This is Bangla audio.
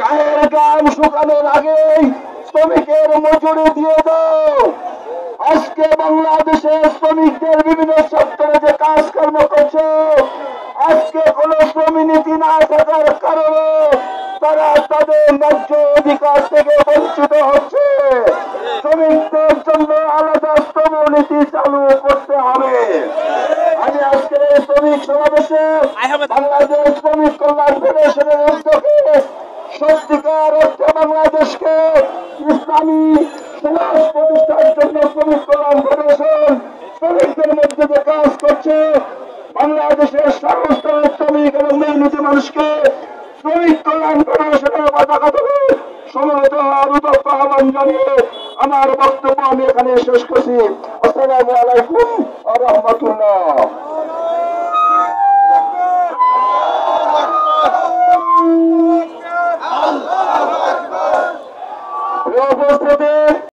গায়ের গাম শুকানোর আগেই শ্রমিকের মজুরি দিয়ে দাও। আজকে বাংলাদেশের শ্রমিকদের বিভিন্ন সেক্টরে যে কাজকর্ম করছে, আজকে কোন শ্রমিক নীতি না থাকার কারণে তারা তাদের ন্যায্য অধিকার থেকে বঞ্চিত হচ্ছে। শ্রমিকদের জন্য আলাদা শ্রম নীতি চালু করতে হবে। আমি আজকের এই শ্রমিক সমাবেশে বাংলাদেশ শ্রমিক কল্যাণ ফেডারেশনের উদ্যোগে সত্যিকার অর্থে বাংলাদেশকে ইসলামী সমাজ প্রতিষ্ঠার জন্য শ্রমিক কল্যাণ ফেডারেশন শ্রমিকদের মধ্যে যে কাজ করছে, বাংলাদেশের সমস্ত শ্রমিক এবং মেহনতি মানুষকে শ্রমিক কল্যাণ ফেডারেশনের পতাকা ধরে সমবেত হওয়ার উদ্যোক্ত আহ্বান জানিয়ে আমার বক্তব্য আমি এখানে শেষ করছি। আসসালামু আলাইকুম ওয়া রাহমাতুল্লাহ। উপস্থিতি